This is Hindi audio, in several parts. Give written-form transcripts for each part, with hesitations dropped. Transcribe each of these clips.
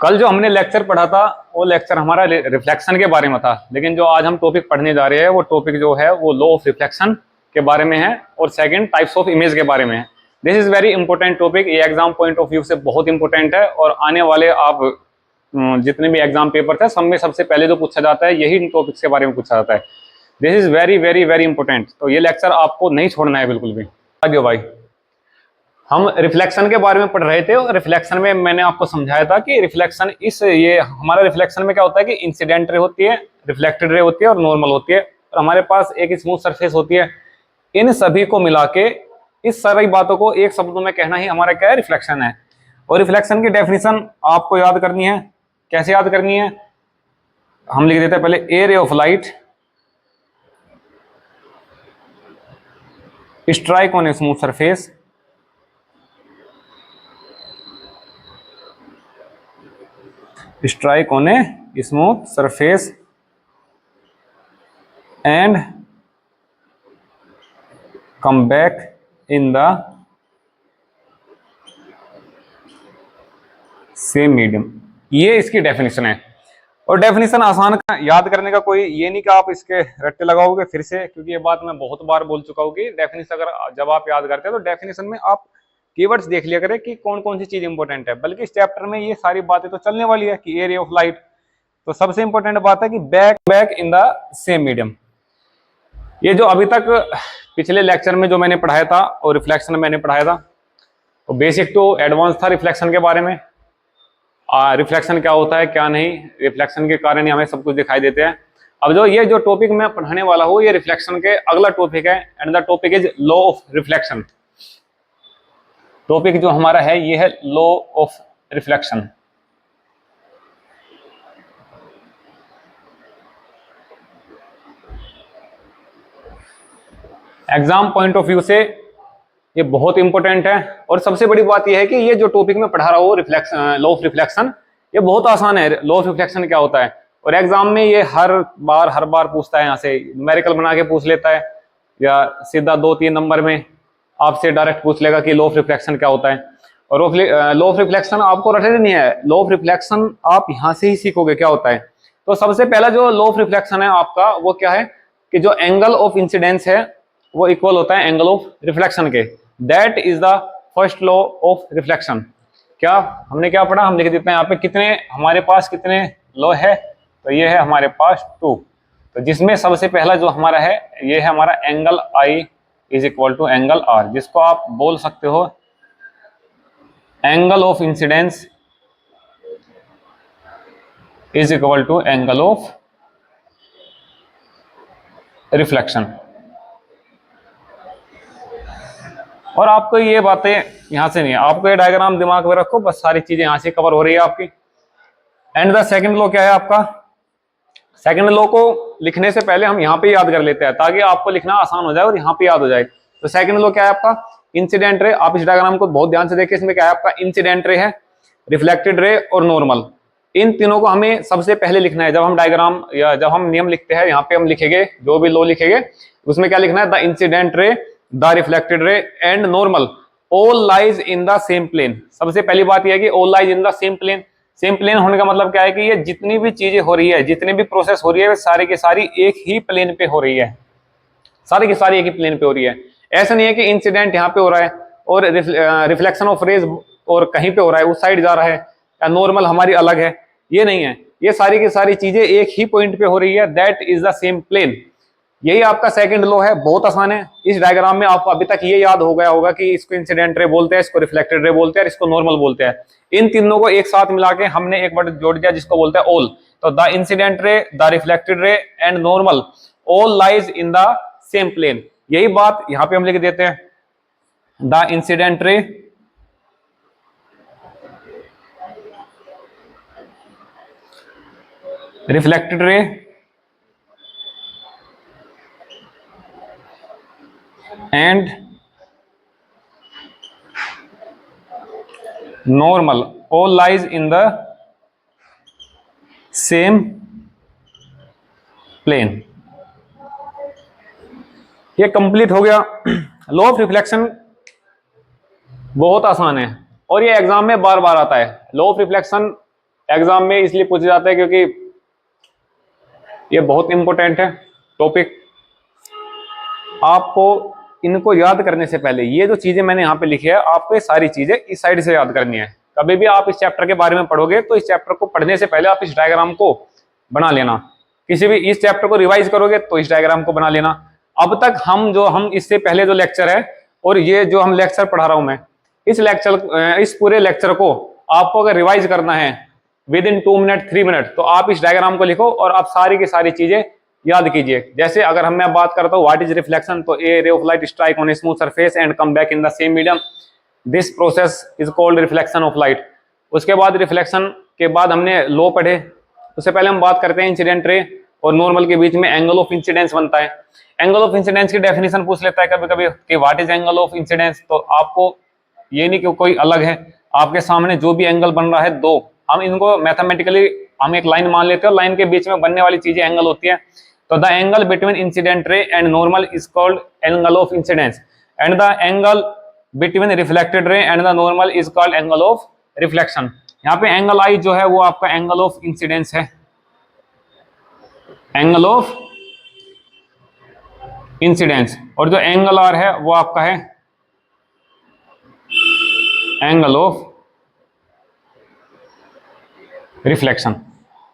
कल जो हमने लेक्चर पढ़ा था वो लेक्चर हमारा रिफ्लेक्शन के बारे में था, लेकिन जो आज हम टॉपिक पढ़ने जा रहे हैं वो टॉपिक जो है वो लॉ ऑफ रिफ्लेक्शन के बारे में है और सेकंड टाइप्स ऑफ इमेज के बारे में है। This is very important topic, ये एग्जाम पॉइंट ऑफ व्यू से बहुत इंपॉर्टेंट है और आने वाले आप जितने भी एग्जाम पेपर थे सब में सबसे पहले जो पूछा जाता है यही टॉपिक्स के बारे में पूछा जाता है। This is very very very important, तो ये लेक्चर आपको नहीं छोड़ना है बिल्कुल भी। आगे भाई, हम रिफ्लेक्शन के बारे में पढ़ रहे थे और रिफ्लेक्शन में मैंने आपको समझाया था कि रिफ्लेक्शन ये हमारा रिफ्लेक्शन में क्या होता है कि इंसिडेंट रे होती है, रिफ्लेक्टेड रे होती है और नॉर्मल होती है, और हमारे पास एक स्मूथ सरफेस होती है। इन सभी को मिला के इस सारी बातों को एक शब्दों में कहना ही हमारा क्या है, रिफ्लेक्शन है। और रिफ्लेक्शन की डेफिनेशन आपको याद करनी है। कैसे याद करनी है, हम लिख देते हैं पहले, a ray of light strike on a smooth surface strike on a smooth surface and come back in the same medium। ये इसकी डेफिनेशन है। और डेफिनेशन आसान याद करने का कोई ये नहीं कि आप इसके रट्टे लगाओगे फिर से, क्योंकि ये बात मैं बहुत बार बोल चुका हूँ कि डेफिनेशन अगर जब आप याद करते हैं तो डेफिनेशन में आप कीवर्ड्स देख लिया करें कि कौन कौन सी चीज इंपॉर्टेंट है, बल्कि इस चैप्टर में ये सारी बातें तो चलने वाली है कि एरिया ऑफ लाइट, तो सबसे इंपॉर्टेंट बात है कि back in the same medium. ये जो अभी तक पिछले लेक्चर में जो मैंने पढ़ाया था और रिफ्लेक्शन मैंने पढ़ाया था, तो बेसिक टू एडवांस था रिफ्लेक्शन के बारे में। रिफ्लेक्शन क्या होता है क्या नहीं, रिफ्लेक्शन के कारण ही हमें सब कुछ दिखाई देते हैं। अब जो टॉपिक मैं पढ़ाने वाला हूँ ये रिफ्लेक्शन के अगला टॉपिक है, and the topic is law of reflection. Topic जो हमारा है ये है law of reflection. Exam point of view से ये बहुत इंपॉर्टेंट है। और सबसे बड़ी बात ये है कि ये जो टॉपिक मैं पढ़ा रहा हूँ रिफ्लेक्शन, लॉ ऑफ रिफ्लेक्शन, ये बहुत आसान है। लॉ ऑफ रिफ्लेक्शन क्या होता है, और एग्जाम में ये हर बार पूछता है, यहाँ से न्यूमेरिकल बना के पूछ लेता है या सीधा 2-3 नंबर में आपसे डायरेक्ट पूछ लेगा कि लॉ ऑफ रिफ्लेक्शन क्या होता है। और लॉ ऑफ रिफ्लेक्शन आपको रटने नहीं है, लॉ ऑफ रिफ्लेक्शन आप यहाँ से ही सीखोगे क्या होता है। तो सबसे पहला जो लॉ ऑफ रिफ्लेक्शन है आपका वो क्या है कि जो एंगल ऑफ इंसिडेंस है वो इक्वल होता है एंगल ऑफ रिफ्लेक्शन के। That is the first law of reflection. क्या हमने क्या पढ़ा, हम लिख देते हैं यहाँ पे कितने हमारे पास कितने लॉ है, तो ये है हमारे पास 2। तो जिसमें सबसे पहला जो हमारा है ये है हमारा angle i is equal to angle r, जिसको आप बोल सकते हो angle of incidence is equal to angle of reflection. और आपको ये बातें यहां से नहीं है, आपको ये डायग्राम दिमाग में रखो, बस सारी चीजें यहां से कवर हो रही है आपकी। एंड द सेकंड लॉ क्या है आपका, सेकंड लॉ को लिखने से पहले हम यहाँ पे याद कर लेते हैं ताकि आपको लिखना आसान हो जाए और यहाँ पे याद हो जाए। तो सेकंड लॉ क्या है आपका, इंसिडेंट रे। आप इस डायग्राम को बहुत ध्यान से देखिए, इसमें क्या है आपका, इंसिडेंट रे है, रिफ्लेक्टेड रे और नॉर्मल। इन तीनों को हमें सबसे पहले लिखना है। जब हम डायग्राम या जब हम नियम लिखते हैं यहाँ पे हम लिखेंगे जो भी लॉ लिखेंगे उसमें क्या लिखना है, the incident ray, the reflected ray and normal all lies in the same plane. सबसे पहली बात यह है कि all lies in the same plane. Same plane होने का मतलब क्या है कि ये जितनी भी चीजें हो रही है, जितनी भी प्रोसेस हो रही है, वे सारी की सारी एक ही प्लेन पे हो रही है, सारी की सारी एक ही प्लेन पे हो रही है। ऐसा नहीं है कि इंसिडेंट यहाँ पे हो रहा है और रिफ्लेक्शन ऑफ रेज और कहीं पे हो रहा है, उस साइड जा रहा है, या नॉर्मल हमारी अलग है, ये नहीं है। ये सारी की सारी चीजें एक ही पॉइंट पे हो रही है, that is the same plane. यही आपका सेकंड लॉ है, बहुत आसान है। इस डायग्राम में आपको अभी तक ये याद हो गया होगा कि इसको इंसिडेंट रे बोलते हैं, इसको रिफ्लेक्टेड रे बोलते हैं और इसको नॉर्मल बोलते हैं। इन तीनों को एक साथ मिला के हमने एक वर्ड जोड़ दिया जिसको बोलते हैं ऑल। तो the incident ray, the reflected ray and normal all lies in the same plane. यही बात यहां पे हम लिख देते हैं, the incident ray, reflected ray and normal all lies in the same plane. ये कंप्लीट हो गया। लॉ ऑफ रिफ्लेक्शन बहुत आसान है और ये एग्जाम में बार बार आता है। लॉ ऑफ रिफ्लेक्शन एग्जाम में इसलिए पूछा जाता है क्योंकि ये बहुत इंपॉर्टेंट है टॉपिक। आपको इनको याद करने से पहले ये जो चीजें मैंने यहाँ पे लिखी है, आपको ये सारी चीजें इस साइड से याद करनी है। कभी भी आप इस चैप्टर के बारे में पढ़ोगे तो इस चैप्टर को पढ़ने से पहले आप इस डायग्राम को बना लेना। किसी भी इस चैप्टर को रिवाइज करोगे तो इस डायग्राम को बना लेना। अब तक हम इससे पहले जो लेक्चर है और ये जो हम लेक्चर पढ़ा रहा हूं मैं, इस पूरे लेक्चर को आपको अगर रिवाइज करना है विद इन 2 मिनट 3 मिनट, तो आप इस डायग्राम को लिखो और आप सारी की सारी चीजें याद कीजिए। जैसे अगर मैं बात करता हूँ व्हाट इज रिफ्लेक्शन, तो a ray of light strike on a smooth surface and come back in the same medium, this process is called reflection of light. उसके बाद रिफ्लेक्शन के बाद हमने लॉ पढ़े। उससे पहले हम बात करते हैं इंसिडेंट रे और नॉर्मल के बीच में एंगल ऑफ इंसिडेंस बनता है। एंगल ऑफ इंसिडेंस की डेफिनेशन पूछ लेता है कभी कभी कि what is angle of incidence. तो आपको ये नहीं कि कोई अलग है, आपके सामने जो भी एंगल बन रहा है दो, हम इनको मैथमेटिकली हम एक लाइन मान लेते हैं, लाइन के बीच में बनने वाली चीजें एंगल होती है। तो the angle between incident ray and normal is called angle of incidence and the angle between reflected ray and the normal is called angle of reflection. यहाँ पे एंगल आई जो है वो आपका एंगल ऑफ इंसिडेंस है, एंगल ऑफ इंसिडेंस, और जो एंगल आर है वो आपका है एंगल ऑफ रिफ्लेक्शन।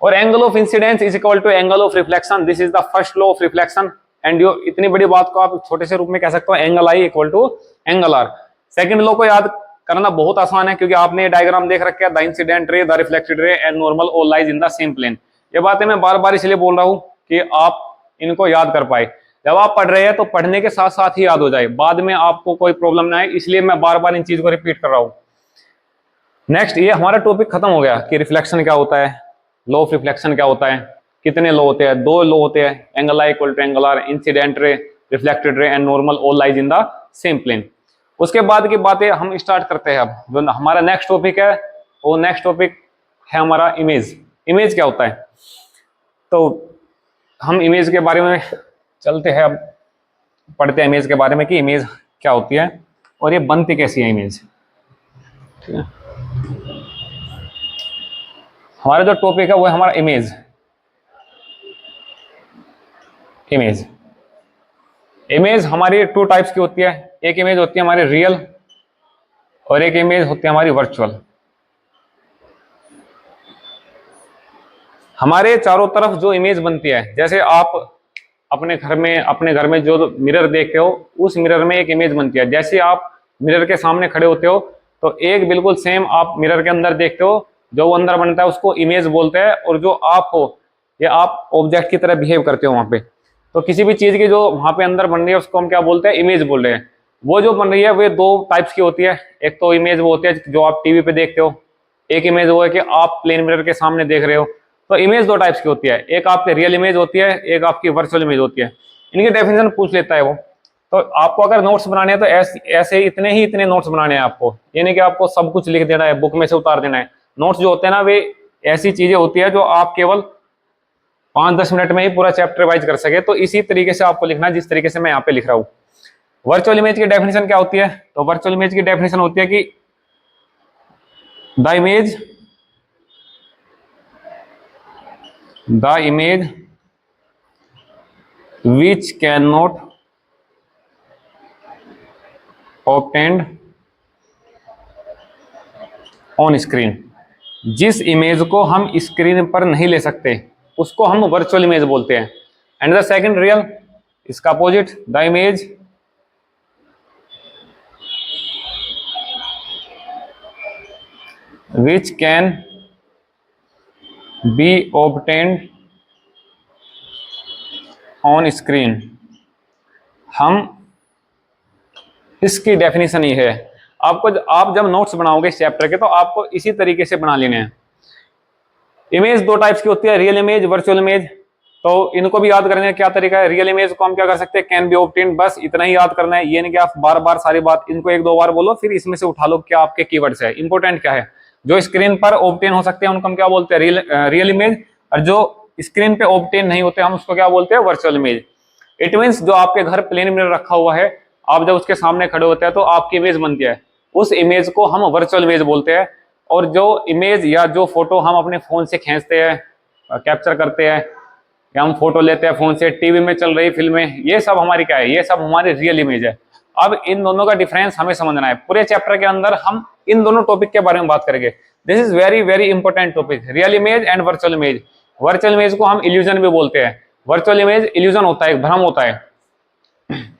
और angle of incidence is equal to angle of reflection, this is the first law of reflection. And जो इतनी बड़ी बात को आप छोटे से रूप में कह सकते हो, angle i equal to angle r. Second law को याद करना बहुत आसान है क्योंकि आपने डायग्राम देख रखा है, the incident ray, the reflected ray and normal all lies in the same plane. ये बातें मैं बार बार इसलिए बोल रहा हूं कि आप इनको याद कर पाए। जब आप पढ़ रहे हैं तो पढ़ने के साथ साथ ही याद हो जाए, बाद में आपको कोई प्रॉब्लम ना आए, इसलिए मैं बार बार इन चीज को रिपीट कर रहा हूं। नेक्स्ट, ये हमारा टॉपिक खत्म हो गया कि रिफ्लेक्शन क्या होता है, लॉ ऑफ रिफ्लेक्शन क्या होता है, कितने लॉ होते हैं, 2 लॉ होते हैं, angle i equal to angle r, incident ray, reflected ray and normal all lies in the same plane. उसके बाद की बातें हम स्टार्ट करते हैं। अब जो हमारा नेक्स्ट टॉपिक है वो नेक्स्ट टॉपिक है हमारा इमेज। इमेज क्या होता है, तो हम इमेज के बारे में चलते हैं, अब पढ़ते हैं इमेज के बारे में कि इमेज क्या होती है और ये बनती कैसी है इमेज। ठीक है, हमारा जो टॉपिक है वो है हमारा इमेज। इमेज हमारी 2 टाइप्स की होती है, एक इमेज होती है हमारी रियल और एक इमेज होती है हमारी वर्चुअल। हमारे चारों तरफ जो इमेज बनती है, जैसे आप अपने घर में जो मिरर देखते हो उस मिरर में एक इमेज बनती है। जैसे आप मिरर के सामने खड़े होते हो तो एक बिल्कुल सेम आप मिरर के अंदर देखते हो, जो वो अंदर बनता है उसको इमेज बोलते हैं, और जो आप हो या आप ऑब्जेक्ट की तरह बिहेव करते हो वहां पे, तो किसी भी चीज की जो वहां पे अंदर बन रही है उसको हम क्या बोलते हैं, इमेज बोल रहे हैं। वो जो बन रही है वे 2 टाइप्स की होती है। एक तो इमेज वो होती है जो आप टीवी पे देखते हो, एक इमेज वो है कि आप प्लेन मिरर के सामने देख रहे हो। तो इमेज 2 टाइप्स की होती है, एक आपकी रियल इमेज होती है, एक आपकी वर्चुअल इमेज होती है। इनकी डेफिनेशन पूछ लेता है वो। तो आपको अगर नोट्स बनाने हैं तो ऐसे इतने नोट्स बनाने हैं आपको, यानी कि आपको सब कुछ लिख देना है, बुक में से उतार देना है। नोट्स जो होते हैं ना वे ऐसी चीजें होती है जो आप केवल 5-10 मिनट में ही पूरा चैप्टर रिवाइज कर सके। तो इसी तरीके से आपको लिखना है जिस तरीके से मैं यहाँ पे लिख रहा हूँ। वर्चुअल इमेज की डेफिनेशन क्या होती है, तो वर्चुअल इमेज की डेफिनेशन होती है कि the image which cannot obtained on screen, जिस इमेज को हम स्क्रीन पर नहीं ले सकते उसको हम वर्चुअल इमेज बोलते हैं। एंड द सेकंड रियल, इसका opposite, the image which can be obtained on screen. हम इसकी डेफिनेशन ये है, आप जब नोट्स बनाओगे इस चैप्टर के तो आपको इसी तरीके से बना लेने हैं। इमेज 2 टाइप्स की होती है, रियल इमेज, वर्चुअल इमेज। तो इनको भी याद करने का क्या तरीका है, रियल इमेज को हम क्या कर सकते हैं, कैन बी ऑब्टेन्ड, बस इतना ही याद करना है। ये नहीं कि आप बार बार सारी बात इनको 1-2 बार बोलो फिर इसमें से उठा लो क्या आपके कीवर्ड्स है, इंपॉर्टेंट क्या है। जो स्क्रीन पर ऑब्टेन हो सकते हैं उनको हम क्या बोलते हैं, रियल इमेज, और जो स्क्रीन पे ऑब्टेन नहीं होते हम उसको क्या बोलते हैं, वर्चुअल इमेज। इट मीन्स जो आपके घर प्लेन मिरर रखा हुआ है, आप जब उसके सामने खड़े होते हैं तो आपकी इमेज बनती है, उस इमेज को हम वर्चुअल इमेज बोलते हैं। और जो इमेज या जो फोटो हम अपने फोन से खींचते हैं, कैप्चर करते हैं, या हम फोटो लेते हैं फोन से, टीवी में चल रही फिल्में, ये सब हमारी क्या है, ये सब हमारी रियल इमेज है। अब इन दोनों का डिफरेंस हमें समझना है। पूरे चैप्टर के अंदर हम इन दोनों टॉपिक के बारे में बात करेंगे। This is very very important topic, real image and virtual image. Virtual image को हम इल्यूजन भी बोलते हैं। वर्चुअल इमेज इल्यूजन होता है, भ्रम होता है,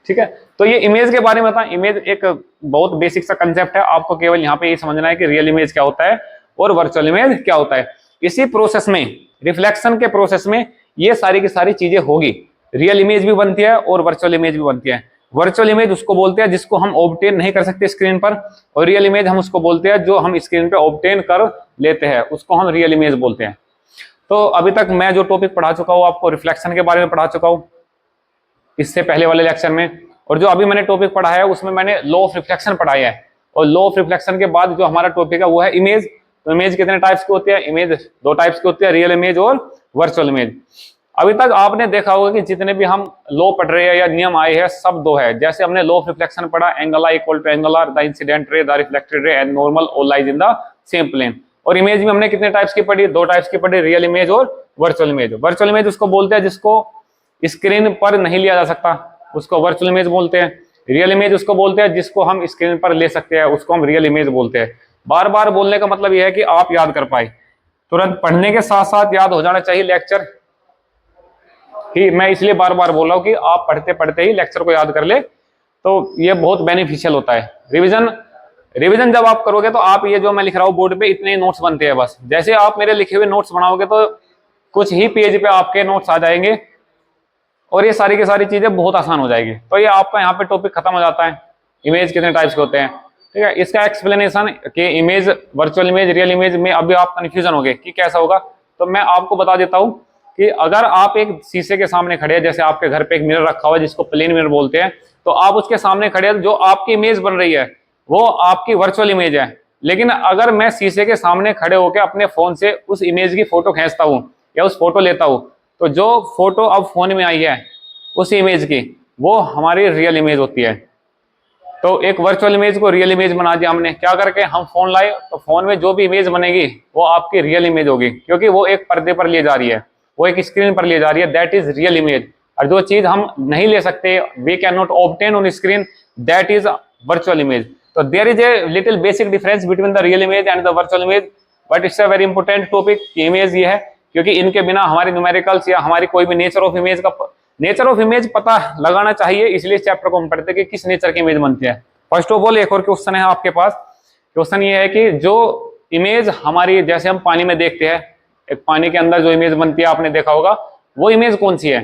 ठीक है। तो ये इमेज के बारे में था। इमेज एक बहुत बेसिक सा कंसेप्ट है, आपको केवल यहाँ पे ये समझना है कि रियल इमेज क्या होता है और वर्चुअल इमेज क्या होता है। इसी प्रोसेस में, रिफ्लेक्शन के प्रोसेस में ये सारी की सारी चीजें होगी। रियल इमेज भी बनती है और वर्चुअल इमेज भी बनती है। वर्चुअल इमेज उसको बोलते हैं जिसको हम ऑब्टेन नहीं कर सकते स्क्रीन पर, और रियल इमेज हम उसको बोलते हैं जो हम स्क्रीन पे ऑब्टेन कर लेते हैं, उसको हम रियल इमेज बोलते हैं। तो अभी तक मैं जो टॉपिक पढ़ा चुका हूँ, आपको रिफ्लेक्शन के बारे में पढ़ा चुका हूँ इससे पहले वाले लेक्चर में, और जो अभी मैंने टॉपिक पढ़ा है उसमें मैंने लॉ ऑफ रिफ्लेक्शन पढ़ाया है। और लॉ ऑफ रिफ्लेक्शन के बाद जो हमारा टॉपिक है वो है इमेज। तो इमेज कितने टाइप्स की होती है? इमेज दो टाइप्स की होती है, रियल इमेज और वर्चुअल इमेज। अभी तक आपने देखा होगा कि जितने भी हम लॉ पढ़ रहे हैं या नियम आए हैं, सब दो है। जैसे हमने लॉ ऑफ रिफ्लेक्शन पढ़ा, angle equal to angle r, the incident ray, the reflected ray and normal all lies in the same plane. और इमेज में हमने कितने टाइप्स की पढ़ी? दो टाइप्स की पढ़ी, रियल इमेज और वर्चुअल इमेज। वर्चुअल इमेज उसको बोलते हैं जिसको स्क्रीन पर नहीं लिया जा सकता, उसको वर्चुअल इमेज बोलते हैं। रियल इमेज उसको बोलते हैं जिसको हम स्क्रीन पर ले सकते हैं, उसको हम रियल इमेज बोलते हैं। बार बार बोलने का मतलब यह है कि आप याद कर पाए, तुरंत पढ़ने के साथ साथ याद हो जाना चाहिए लेक्चर ही। मैं इसलिए बार बार बोल रहा हूं कि आप पढ़ते पढ़ते ही लेक्चर को याद कर ले, तो ये बहुत बेनिफिशियल होता है। रिवीजन जब आप करोगे तो आप ये जो मैं लिख रहा हूँ बोर्ड पे, इतने नोट्स बनते हैं बस। जैसे आप मेरे लिखे हुए नोट्स बनाओगे तो कुछ ही पेज पे आपके नोट्स आ जाएंगे और ये सारी की सारी चीजें बहुत आसान हो जाएगी। तो ये आपका यहाँ पे टॉपिक खत्म हो जाता है। इमेज कितने टाइप्स के होते हैं, ठीक है। इसका एक्सप्लेनेशन कि image, virtual image, real image में अभी आप कंफ्यूजन हो गए कि कैसा होगा, तो मैं आपको बता देता हूँ कि अगर आप एक शीशे के सामने खड़े हैं, जैसे आपके घर पे एक मिरर रखा हुआ है जिसको प्लेन मिरर बोलते हैं, तो आप उसके सामने खड़े हैं, जो आपकी इमेज बन रही है वो आपकी वर्चुअल इमेज है। लेकिन अगर मैं शीशे के सामने खड़े होकर अपने फोन से उस इमेज की फोटो खींचता हूँ या उस फोटो लेता हूँ, तो जो फोटो अब फोन में आई है उस इमेज की, वो हमारी रियल इमेज होती है। तो एक वर्चुअल इमेज को रियल इमेज बना दिया हमने, क्या करके? हम फोन लाए तो फोन में जो भी इमेज बनेगी वो आपकी रियल इमेज होगी, क्योंकि वो एक पर्दे पर ले जा रही है, वो एक स्क्रीन पर ले जा रही है, दैट इज रियल इमेज। और जो चीज हम नहीं ले सकते, we can not obtain on screen, that is virtual image. तो there is a little basic difference between the real image and the virtual image, but it's a very important topic. Image ये है, क्योंकि इनके बिना हमारी न्यूमेरिकल्स या हमारी कोई भी नेचर ऑफ इमेज पता लगाना चाहिए। इसलिए चैप्टर को हम पढ़ते हैं कि किस नेचर की इमेज बनती है। फर्स्ट ऑफ ऑल एक और क्वेश्चन है आपके पास। क्वेश्चन ये है कि जो इमेज हमारी, जैसे हम पानी में देखते हैं, एक पानी के अंदर जो इमेज बनती है आपने देखा होगा, वो इमेज कौन सी है?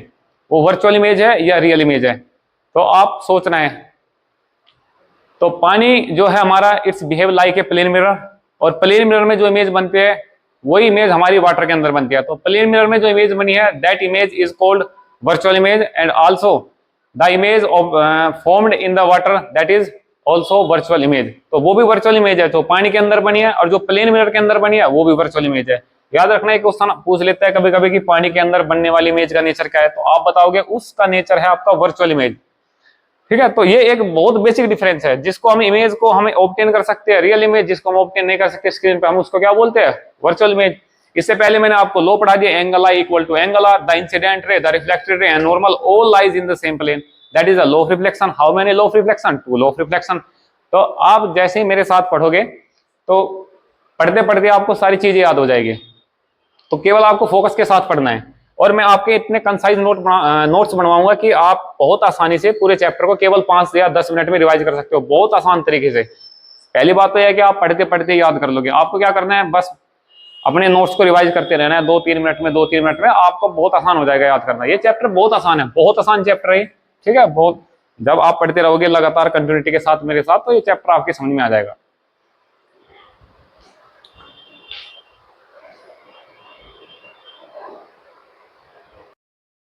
वो वर्चुअल इमेज है या रियल इमेज है? तो आप सोचना है। तो पानी जो है हमारा, it's behave like a plane mirror, और प्लेन मिरर में जो इमेज बनती है वही इमेज हमारी वाटर के अंदर बनती है। तो प्लेन मिरर में जो इमेज बनी है, that image is called virtual image, and also the image of formed in the water, that is also virtual image. तो वो भी वर्चुअल इमेज है, तो पानी के अंदर बनी है, और जो प्लेन मिरर के अंदर बनी है वो भी वर्चुअल इमेज है। याद रखना है, क्वेश्चन पूछ लेता है कभी कभी कि पानी के अंदर बनने वाली इमेज का नेचर क्या है, तो आप बताओगे उसका नेचर है आपका वर्चुअल इमेज, ठीक है। तो ये एक बहुत बेसिक डिफरेंस है। जिसको हम इमेज को हमें ऑब्टेन कर सकते हैं रियल इमेज, जिसको हम ऑब्टेन नहीं कर सकते स्क्रीन पे, हम उसको क्या बोलते हैं? Virtual image. इससे पहले मैंने आपको लॉ पढ़ा दिया, angle i equal to angle r, the incident ray, the reflected ray and normal all lies in the same plane, that is a law of reflection. How many law of reflection? 2 law of reflection. तो आप जैसे ही मेरे साथ पढ़ोगे तो पढ़ते पढ़ते आपको सारी चीजें याद हो जाएगी। तो केवल आपको फोकस के साथ पढ़ना है, और मैं आपके इतने कंसाइज नोट्स बनवाऊंगा कि आप बहुत आसानी से पूरे चैप्टर को केवल 5 या 10 मिनट में रिवाइज कर सकते हो, बहुत आसान तरीके से। पहली बात तो यह है कि आप पढ़ते पढ़ते याद कर लोगे। आपको क्या करना है, बस अपने नोट्स को रिवाइज करते रहना है 2-3 मिनट में, 2-3 मिनट में आपको बहुत आसान हो जाएगा याद करना। ये चैप्टर बहुत आसान है, बहुत आसान चैप्टर है, ठीक है। बहुत, जब आप पढ़ते रहोगे लगातार कंटिन्यूटी के साथ मेरे साथ, तो ये चैप्टर आपके समझ में आ जाएगा।